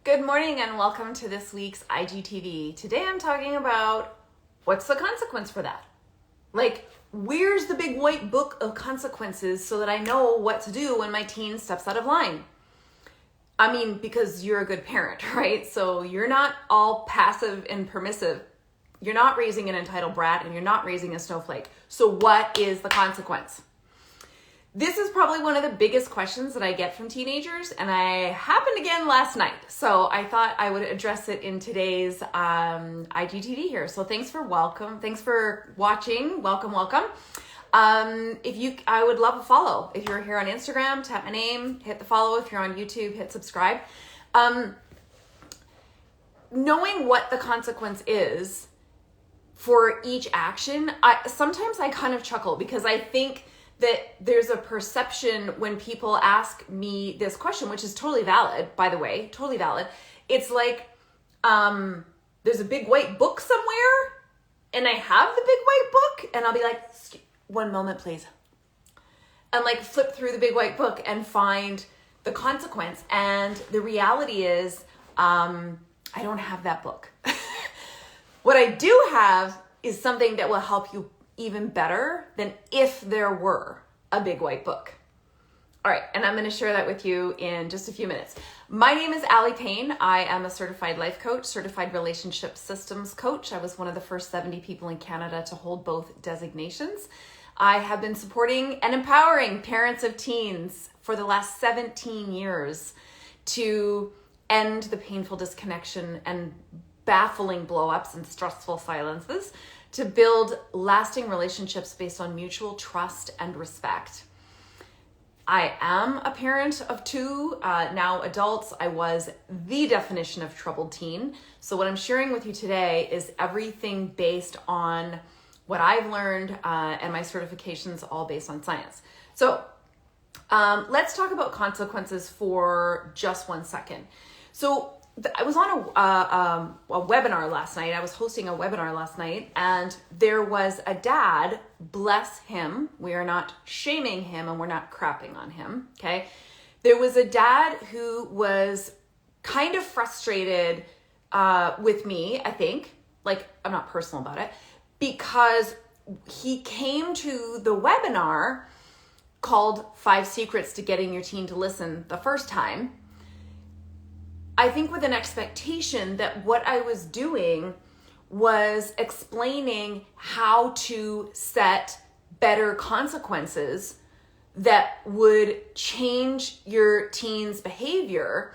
Good morning and welcome to this week's IGTV. Today I'm talking about what's the consequence for that? Like, where's the big white book of consequences so that I know what to do when my teen steps out of line? I mean, because you're a good parent, right? So you're not all passive and permissive. You're not raising an entitled brat and you're not raising a snowflake. So what is the consequence? This is probably one of the biggest questions that I get from teenagers, and I happened again last night. So I thought I would address it in today's IGTV here. So thanks for watching. Welcome. I would love a follow. If you're here on Instagram, tap my name, hit the follow. If you're on YouTube, hit subscribe. Knowing what the consequence is for each action, sometimes I kind of chuckle because I think that there's a perception when people ask me this question, which is totally valid, by the way, totally valid. It's like, there's a big white book somewhere and I have the big white book and I'll be like, one moment, please. And like flip through the big white book and find the consequence. And the reality is, I don't have that book. What I do have is something that will help you even better than if there were a big white book. All right, and I'm going to share that with you in just a few minutes. My name is Allie Payne. I am a certified life coach, certified relationship systems coach. I was one of the first 70 people in Canada to hold both designations. I have been supporting and empowering parents of teens for the last 17 years to end the painful disconnection and baffling blow-ups and stressful silences, to build lasting relationships based on mutual trust and respect. I am a parent of two, now adults. I was the definition of troubled teen. So what I'm sharing with you today is everything based on what I've learned and my certifications, all based on science. So let's talk about consequences for just 1 second. So I was on a webinar last night. I was hosting a webinar last night, and there was a dad, bless him. We are not shaming him and we're not crapping on him, okay? There was a dad who was kind of frustrated with me, I think. Like, I'm not personal about it, because he came to the webinar called 5 Secrets to Getting Your Teen to Listen the first time, I think with an expectation that what I was doing was explaining how to set better consequences that would change your teen's behavior,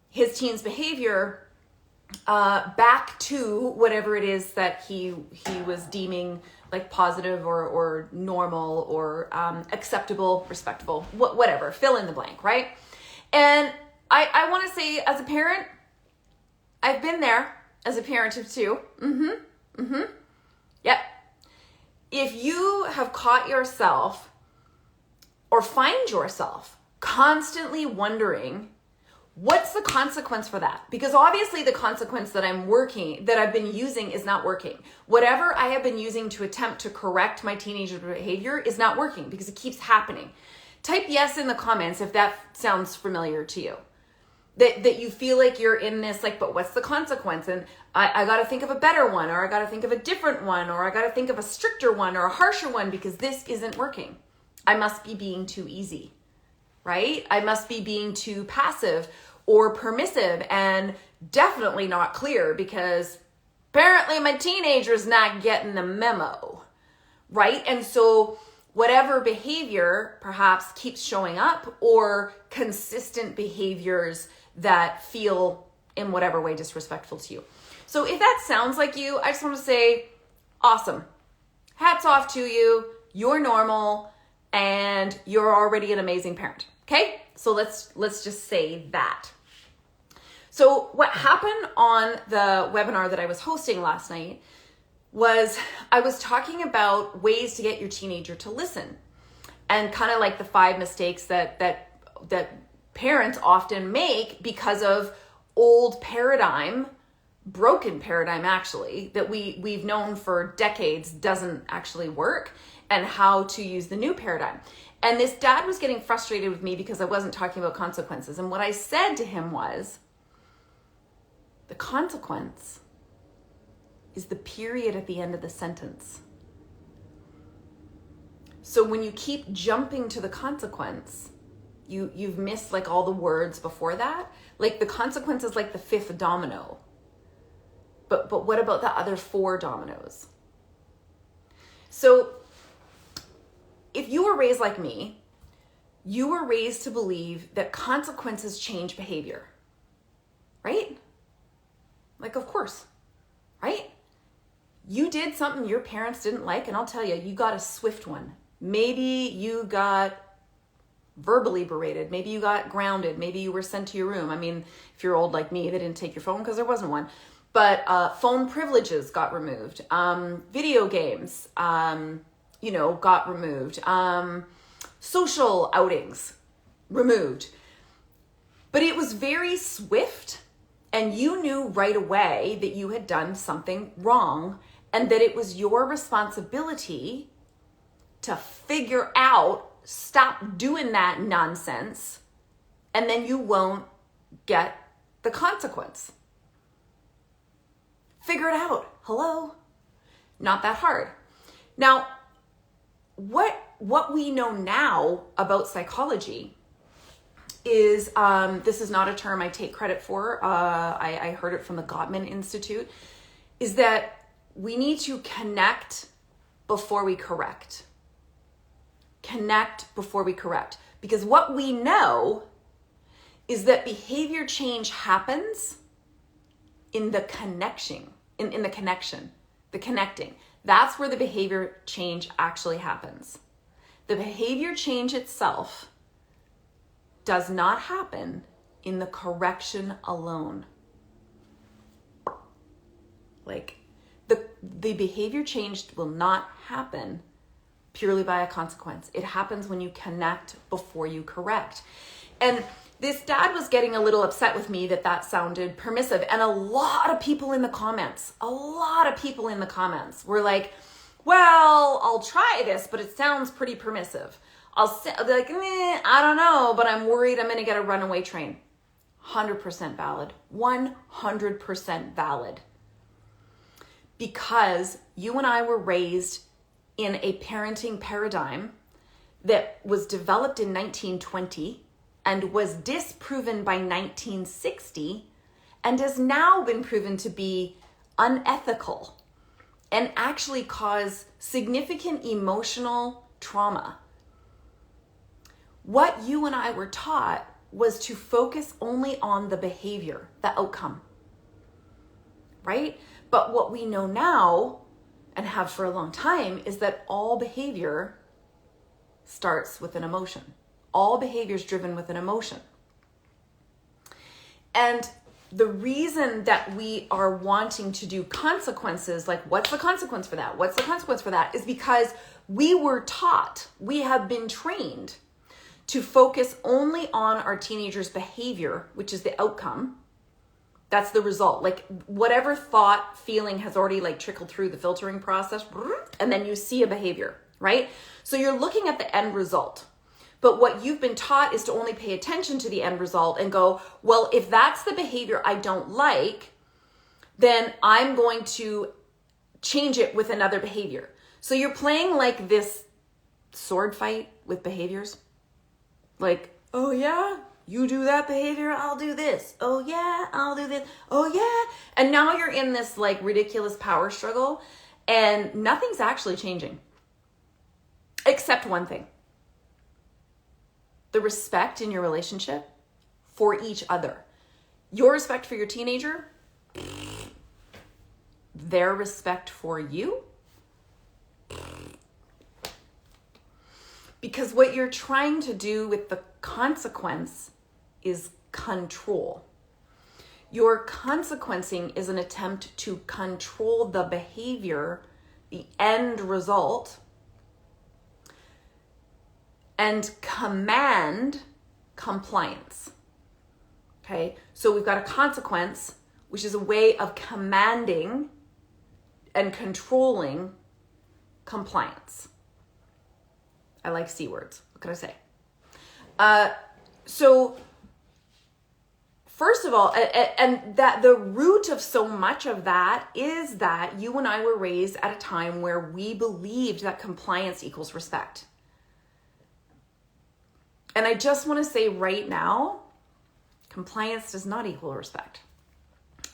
his teen's behavior, back to whatever it is that he was deeming like positive or normal or acceptable, respectable, whatever, fill in the blank, right? And I want to say, as a parent, I've been there as a parent of two. Yep. If you have caught yourself or find yourself constantly wondering, what's the consequence for that? Because obviously the consequence that I've been using is not working. Whatever I have been using to attempt to correct my teenager behavior is not working because it keeps happening. Type yes in the comments if that sounds familiar to you. That you feel like you're in this, like, but what's the consequence? And I got to think of a better one, or I got to think of a different one, or I got to think of a stricter one or a harsher one because this isn't working. I must be being too easy, right? I must be being too passive or permissive and definitely not clear because apparently my teenager's not getting the memo, right? And so whatever behavior perhaps keeps showing up, or consistent behaviors that feel in whatever way disrespectful to you. So if that sounds like you, I just want to say, awesome. Hats off to you. You're normal and you're already an amazing parent. Okay? So let's just say that. So what happened on the webinar that I was hosting last night was I was talking about ways to get your teenager to listen, and kind of like the 5 mistakes that parents often make because of old paradigm, broken paradigm actually, that we've known for decades doesn't actually work, and how to use the new paradigm. And this dad was getting frustrated with me because I wasn't talking about consequences. And what I said to him was, The consequence is the period at the end of the sentence. So when you keep jumping to the consequence, you've missed like all the words before that. Like the consequence is like the fifth domino. But what about the other four dominoes? So if you were raised like me, you were raised to believe that consequences change behavior, right? Like, of course, right? You did something your parents didn't like, and I'll tell you, you got a swift one. Maybe you got verbally berated. Maybe you got grounded. Maybe you were sent to your room. I mean, if you're old like me, they didn't take your phone because there wasn't one. But phone privileges got removed. Video games, got removed. Social outings removed. But it was very swift, and you knew right away that you had done something wrong and that it was your responsibility to figure out, stop doing that nonsense, and then you won't get the consequence. Figure it out. Hello? Not that hard. Now, what we know now about psychology is, this is not a term I take credit for. I heard it from the Gottman Institute, is that we need to connect before we correct. Connect before we correct. Because what we know is that behavior change happens in the connection, in the connection, the connecting. That's where the behavior change actually happens. The behavior change itself does not happen in the correction alone. Like the behavior change will not happen purely by a consequence. It happens when you connect before you correct. And this dad was getting a little upset with me that sounded permissive. And a lot of people in the comments were like, well, I'll try this, but it sounds pretty permissive. I'll be like, I don't know, but I'm worried I'm going to get a runaway train. 100% valid. 100% valid. Because you and I were raised in a parenting paradigm that was developed in 1920 and was disproven by 1960 and has now been proven to be unethical and actually cause significant emotional trauma. What you and I were taught was to focus only on the behavior, the outcome, right? But what we know now and have for a long time is that all behavior starts with an emotion. All behavior is driven with an emotion. And the reason that we are wanting to do consequences, like what's the consequence for that? What's the consequence for that? Is because we were taught, we have been trained to focus only on our teenagers' behavior, which is the outcome. That's the result. Like whatever thought, feeling has already like trickled through the filtering process, and then you see a behavior, right? So you're looking at the end result. But what you've been taught is to only pay attention to the end result and go, well, if that's the behavior I don't like, then I'm going to change it with another behavior. So you're playing like this sword fight with behaviors. Like, oh yeah, you do that behavior, I'll do this. Oh yeah, I'll do this. Oh yeah. And now you're in this like ridiculous power struggle and nothing's actually changing. Except one thing. The respect in your relationship for each other. Your respect for your teenager, their respect for you. Because what you're trying to do with the consequence is control. Your consequencing is an attempt to control the behavior, the end result, and command compliance. Okay, so we've got a consequence, which is a way of commanding and controlling compliance. I like C words. What can I say? So First of all, and that the root of so much of that is that you and I were raised at a time where we believed that compliance equals respect. And I just want to say right now, compliance does not equal respect.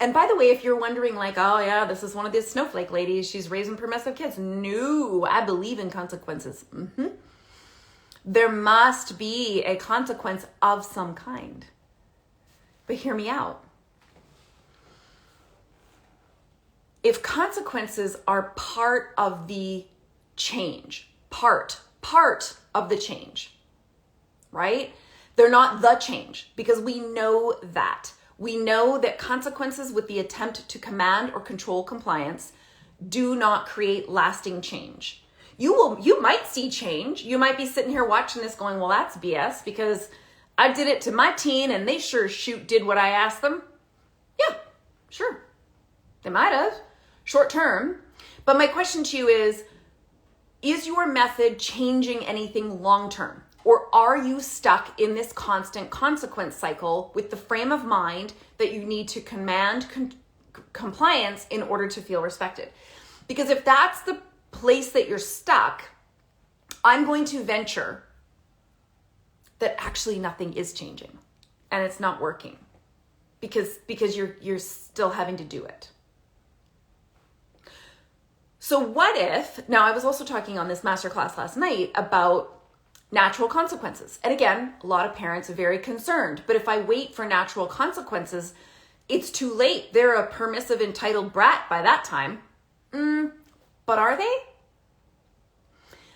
And by the way, if you're wondering like, oh yeah, this is one of these snowflake ladies, she's raising permissive kids. No, I believe in consequences. There must be a consequence of some kind. But hear me out. If consequences are part of the change, part of the change, right? They're not the change, because we know that. We know that consequences with the attempt to command or control compliance do not create lasting change. You might see change. You might be sitting here watching this going, well, that's BS, because I did it to my teen and they sure shoot did what I asked them. Yeah, sure. They might have, short term. But my question to you is your method changing anything long term? Or are you stuck in this constant consequence cycle with the frame of mind that you need to command compliance in order to feel respected? Because if that's the place that you're stuck, I'm going to venture that actually nothing is changing and it's not working because you're still having to do it. So what if, now I was also talking on this masterclass last night about natural consequences. And again, a lot of parents are very concerned, but if I wait for natural consequences, it's too late. They're a permissive, entitled brat by that time. But are they?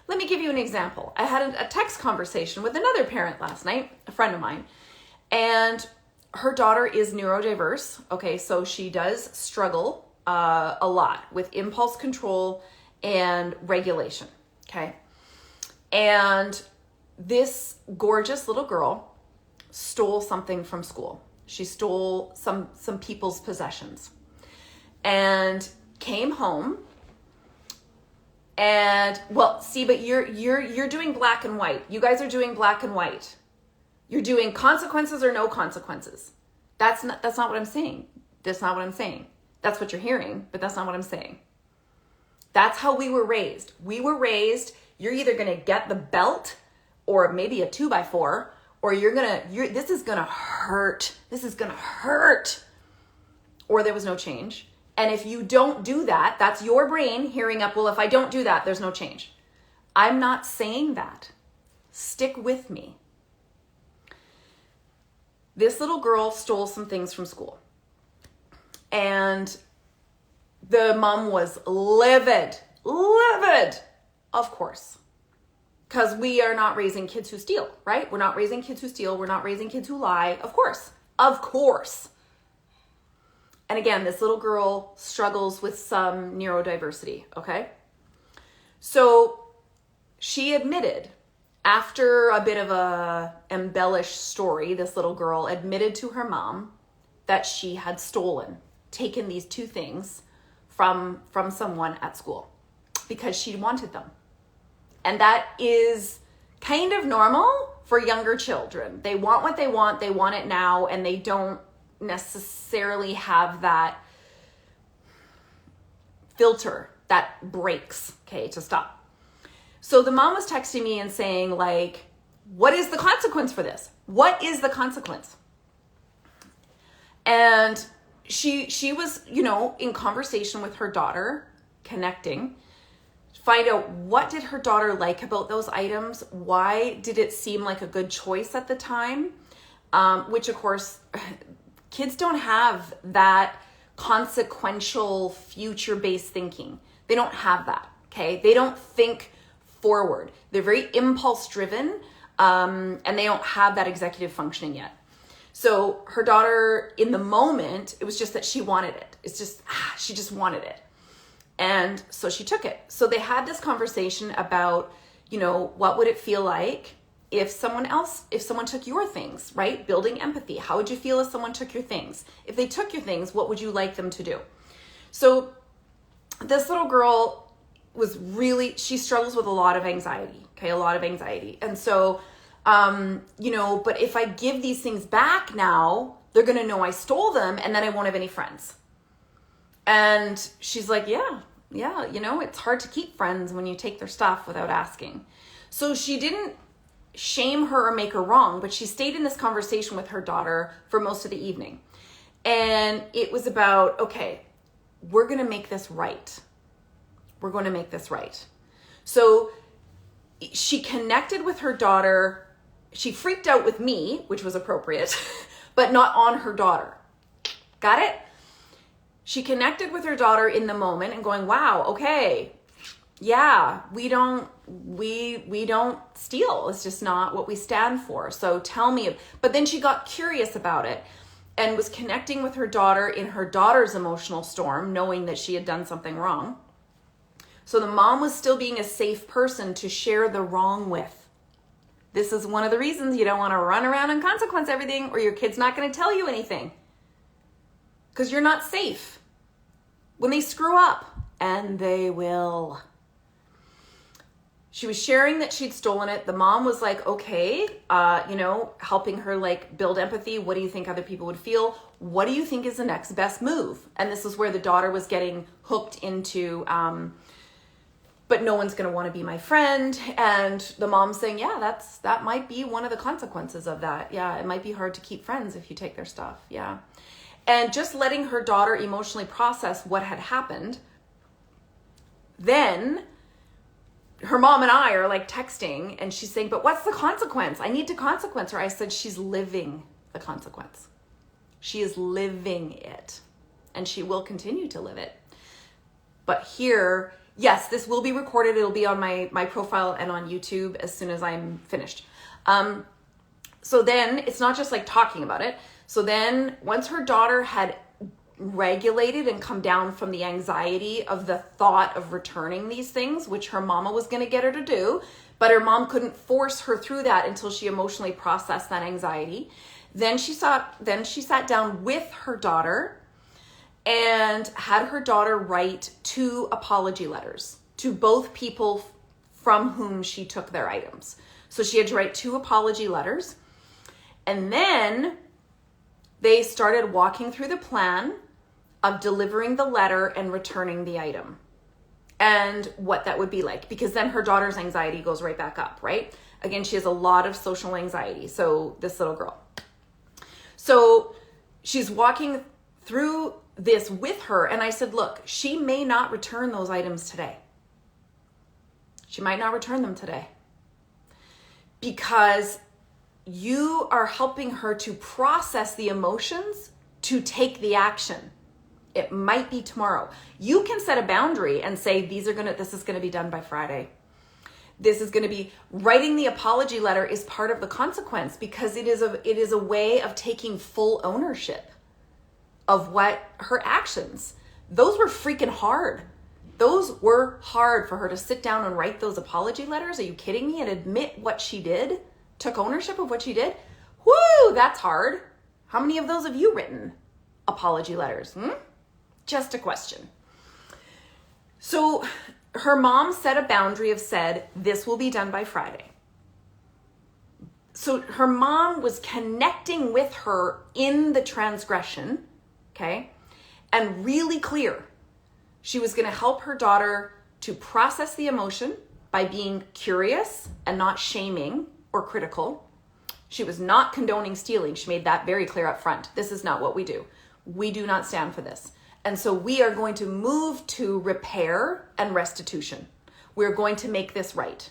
Let me give you an example. I had a text conversation with another parent last night, a friend of mine, and her daughter is neurodiverse. Okay, so she does struggle a lot with impulse control and regulation. Okay. And this gorgeous little girl stole something from school. She stole some people's possessions and came home. And well, see, but you're doing black and white. You guys are doing black and white. You're doing consequences or no consequences. That's not what I'm saying. That's not what I'm saying. That's what you're hearing, but that's not what I'm saying. That's how we were raised. We were raised, you're either going to get the belt or maybe a 2x4, or this is going to hurt. This is going to hurt. Or there was no change. And if you don't do that, that's your brain hearing up, well, if I don't do that, there's no change. I'm not saying that. Stick with me. This little girl stole some things from school. And the mom was livid, of course. Because we are not raising kids who steal, right? We're not raising kids who steal. We're not raising kids who lie. Of course. And again, this little girl struggles with some neurodiversity, okay? So she admitted, after a bit of a embellished story, this little girl admitted to her mom that she had taken these two things from someone at school because she wanted them. And that is kind of normal for younger children. They want what they want it now, and they don't necessarily have that filter that breaks, okay, to stop. So the mom was texting me and saying, like, what is the consequence for this? What is the consequence? And she was, in conversation with her daughter, connecting, find out what did her daughter like about those items? Why did it seem like a good choice at the time? Which, of course, kids don't have that consequential future-based thinking. They don't have that, okay? They don't think forward. They're very impulse-driven, and they don't have that executive functioning yet. So her daughter, in the moment, it was just that she wanted it. It's just, she just wanted it. And so she took it. So they had this conversation about, what would it feel like if someone took your things, right? Building empathy. How would you feel if someone took your things? If they took your things, what would you like them to do? So this little girl she struggles with a lot of anxiety, okay? A lot of anxiety. And so, but if I give these things back now, They're going to know I stole them, and then I won't have any friends. And she's like, yeah, it's hard to keep friends when you take their stuff without asking. So she didn't shame her or make her wrong, but she stayed in this conversation with her daughter for most of the evening. And it was about, okay, we're going to make this right. We're going to make this right. So she connected with her daughter. She freaked out with me, which was appropriate, but not on her daughter. Got it? She connected with her daughter in the moment and going, wow, okay, yeah, we don't steal. It's just not what we stand for. So tell me. But then she got curious about it and was connecting with her daughter in her daughter's emotional storm, knowing that she had done something wrong. So the mom was still being a safe person to share the wrong with. This is one of the reasons you don't want to run around and consequence everything, or your kid's not going to tell you anything. Because you're not safe when they screw up, and they will. She was sharing that she'd stolen it. The mom was like, okay, helping her like build empathy. What do you think other people would feel? What do you think is the next best move? And this is where the daughter was getting hooked into, but no one's going to want to be my friend. And the mom's saying, yeah, that might be one of the consequences of that. Yeah, it might be hard to keep friends if you take their stuff. Yeah. And just letting her daughter emotionally process what had happened. Then her mom and I are like texting, and she's saying, but what's the consequence? I need to consequence her. I said, she's living the consequence. She is living it, and she will continue to live it. But here, yes, this will be recorded. It'll be on my profile and on YouTube as soon as I'm finished. So then it's not just like talking about it. So then once her daughter had regulated and come down from the anxiety of the thought of returning these things, which her mama was going to get her to do, but her mom couldn't force her through that until she emotionally processed that anxiety. Then she sat down with her daughter and had her daughter write 2 apology letters to both people from whom she took their items. So she had to write 2 apology letters. And then they started walking through the plan of delivering the letter and returning the item and what that would be like, because then her daughter's anxiety goes right back up, right? Again, she has a lot of social anxiety. So this little girl. So she's walking through this with her. And I said, look, she may not return those items today. She might not return them today because you are helping her to process the emotions to take the action. It might be tomorrow. You can set a boundary and say, this is going to be done by Friday. This is going to be, writing the apology letter is part of the consequence, because it is a way of taking full ownership of what her actions. Those were freaking hard. Those were hard for her to sit down and write those apology letters. Are you kidding me? And admit what she did, took ownership of what she did. Whoo, that's hard. How many of those have you written apology letters? Just a question. So her mom set a boundary of said, this will be done by Friday. So her mom was connecting with her in the transgression, okay? And really clear. She was going to help her daughter to process the emotion by being curious and not shaming or critical. She was not condoning stealing. She made that very clear up front. This is not what we do. We do not stand for this. And so we are going to move to repair and restitution. We're going to make this right.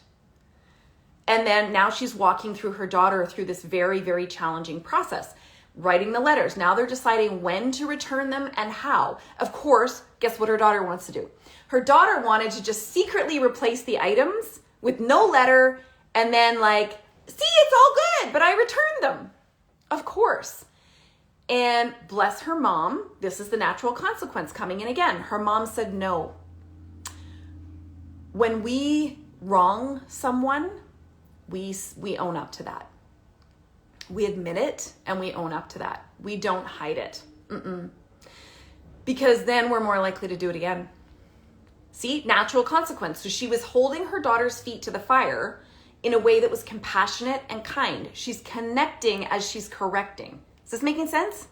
And then now she's walking through her daughter through this very, very challenging process, writing the letters. Now they're deciding when to return them and how. Of course, guess what her daughter wants to do? Her daughter wanted to just secretly replace the items with no letter and then like, see, it's all good, but I returned them. Of course. And bless her mom, this is the natural consequence coming in again. Her mom said no. When we wrong someone, we own up to that. We admit it and we own up to that. We don't hide it. Because then we're more likely to do it again. See, natural consequence. So she was holding her daughter's feet to the fire in a way that was compassionate and kind. She's connecting as she's correcting. Is this making sense?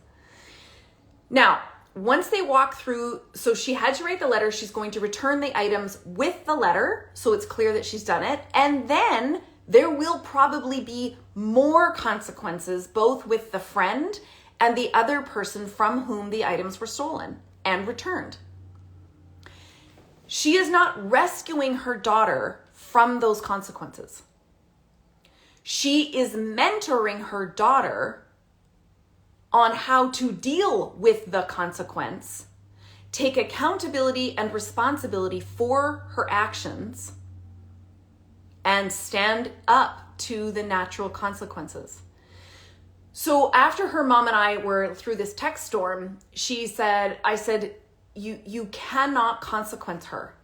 Now, once they walk through, so she had to write the letter. She's going to return the items with the letter, so it's clear that she's done it. And then there will probably be more consequences, both with the friend and the other person from whom the items were stolen and returned. She is not rescuing her daughter from those consequences. She is mentoring her daughter on how to deal with the consequence, take accountability and responsibility for her actions, and stand up to the natural consequences. So after her mom and I were through this text storm, I said, you cannot consequence her.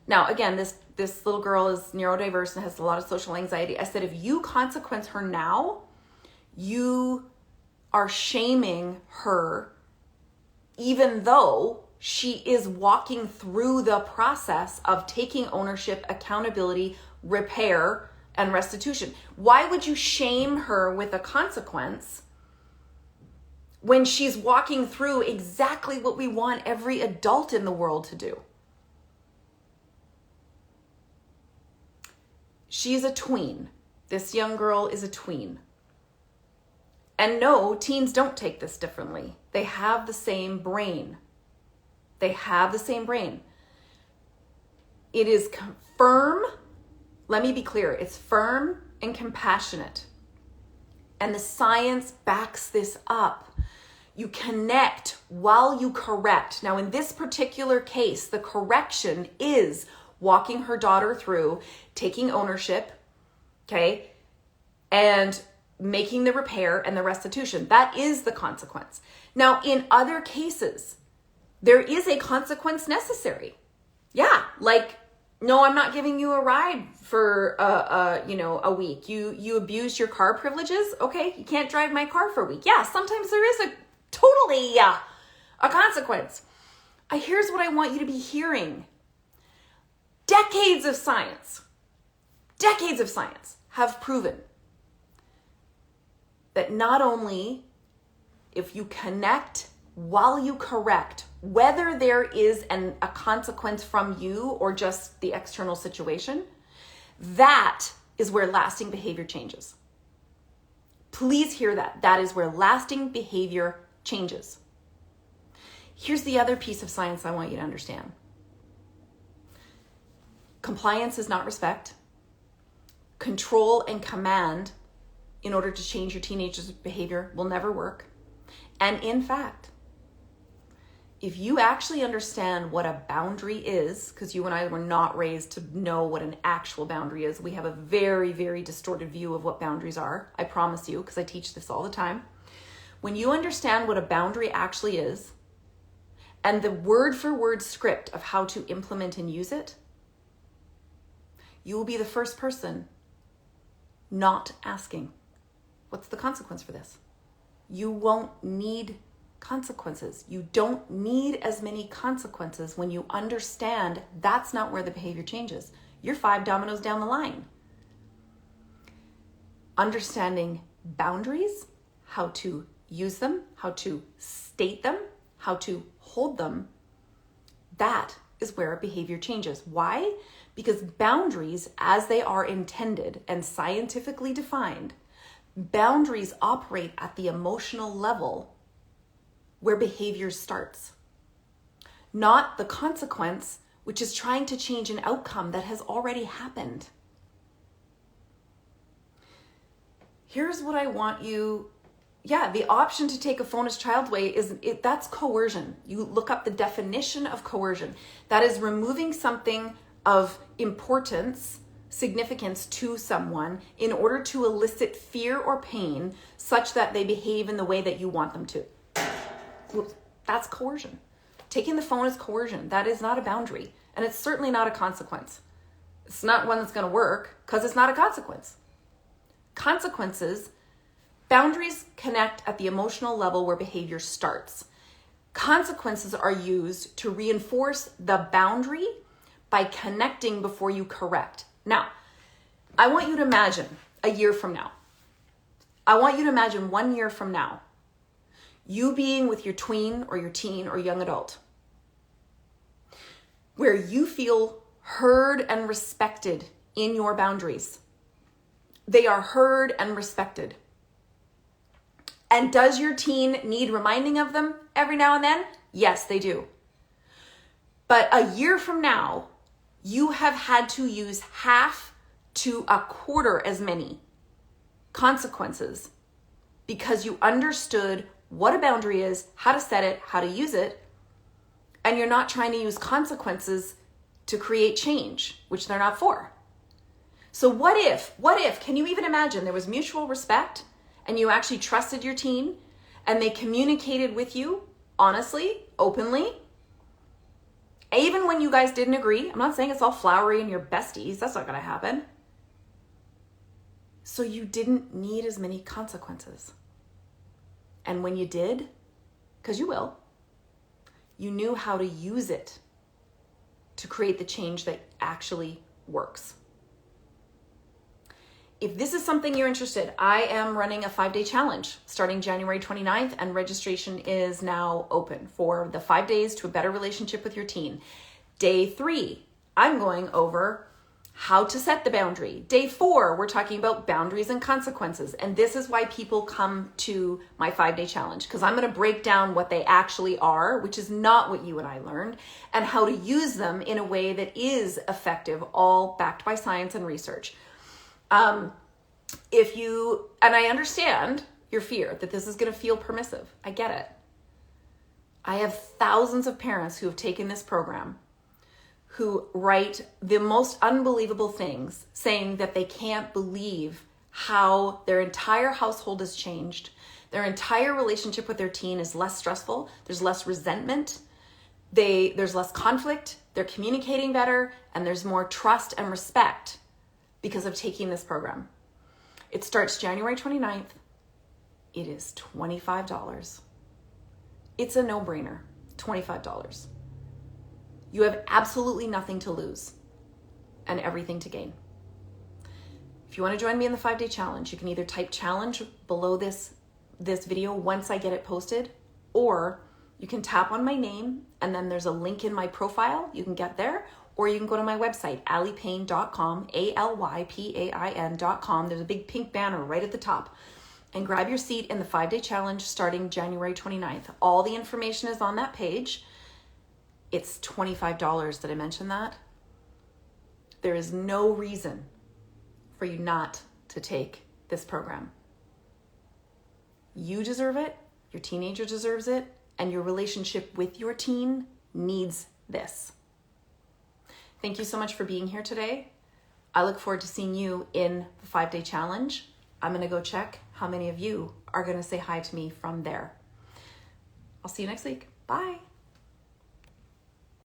Now, again, this little girl is neurodiverse and has a lot of social anxiety. I said, if you consequence her now, you are shaming her, even though she is walking through the process of taking ownership, accountability, repair, and restitution. Why would you shame her with a consequence when she's walking through exactly what we want every adult in the world to do? She's a tween. This young girl is a tween. And no, teens don't take this differently. They have the same brain. They have the same brain. It is firm. Let me be clear. It's firm and compassionate. And the science backs this up. You connect while you correct. Now, in this particular case, the correction is walking her daughter through, taking ownership, okay, and making the repair and the restitution. That is the consequence. Now, in other cases, there is a consequence necessary. Yeah, like, no, I'm not giving you a ride for a week. You abused your car privileges. Okay, you can't drive my car for a week. Yeah, sometimes there is a consequence. Here's what I want you to be hearing. Decades of science have proven that not only if you connect while you correct, whether there is a consequence from you or just the external situation, that is where lasting behavior changes. Please hear that. That is where lasting behavior changes. Here's the other piece of science I want you to understand. Compliance is not respect. Control and command in order to change your teenager's behavior will never work. And in fact, if you actually understand what a boundary is, because you and I were not raised to know what an actual boundary is, we have a very, very distorted view of what boundaries are. I promise you, because I teach this all the time. When you understand what a boundary actually is, and the word for word script of how to implement and use it, you will be the first person not asking, what's the consequence for this? You won't need consequences. You don't need as many consequences when you understand that's not where the behavior changes. You're 5 dominoes down the line. Understanding boundaries, how to use them, how to state them, how to hold them, that is where behavior changes. Why? Because boundaries, as they are intended and scientifically defined, boundaries operate at the emotional level where behavior starts, not the consequence, which is trying to change an outcome that has already happened. Here's what I want you, the option to take a phone as child away that's coercion. You look up the definition of coercion. That is removing something of importance, significance to someone in order to elicit fear or pain such that they behave in the way that you want them to. That's coercion. Taking the phone is coercion. That is not a boundary. And it's certainly not a consequence. It's not one that's going to work because it's not a consequence. Boundaries connect at the emotional level where behavior starts. Consequences are used to reinforce the boundary by connecting before you correct. Now, I want you to imagine a year from now. I want you to imagine 1 year from now. You being with your tween or your teen or young adult, where you feel heard and respected in your boundaries. They are heard and respected. And does your teen need reminding of them every now and then? Yes, they do. But a year from now, you have had to use half to a quarter as many consequences because you understood what a boundary is, how to set it, how to use it, and you're not trying to use consequences to create change, which they're not for. So what if, can you even imagine there was mutual respect and you actually trusted your teen and they communicated with you honestly, openly, even when you guys didn't agree? I'm not saying it's all flowery and you're besties. That's not going to happen. So you didn't need as many consequences. And when you did, because you will, you knew how to use it to create the change that actually works. If this is something you're interested, I am running a 5-day challenge starting January 29th, and registration is now open for the 5 days to a better relationship with your teen. Day 3, I'm going over how to set the boundary. Day 4, we're talking about boundaries and consequences. And this is why people come to my 5-day challenge, because I'm going to break down what they actually are, which is not what you and I learned, and how to use them in a way that is effective, all backed by science and research. And I understand your fear that this is going to feel permissive. I get it. I have thousands of parents who have taken this program who write the most unbelievable things, saying that they can't believe how their entire household has changed. Their entire relationship with their teen is less stressful. There's less resentment. There's less conflict. They're communicating better, and there's more trust and respect because of taking this program. It starts January 29th. It is $25. It's a no-brainer, $25. You have absolutely nothing to lose and everything to gain. If you want to join me in the 5-day challenge, you can either type challenge below this video once I get it posted, or you can tap on my name and then there's a link in my profile. You can get there, or you can go to my website, alypain.com, ALYPAIN.com. There's a big pink banner right at the top, and grab your seat in the 5-day challenge starting January 29th. All the information is on that page. It's $25. Did I mention that? There is no reason for you not to take this program. You deserve it, your teenager deserves it, and your relationship with your teen needs this. Thank you so much for being here today. I look forward to seeing you in the 5-day challenge. I'm going to go check how many of you are going to say hi to me from there. I'll see you next week. Bye.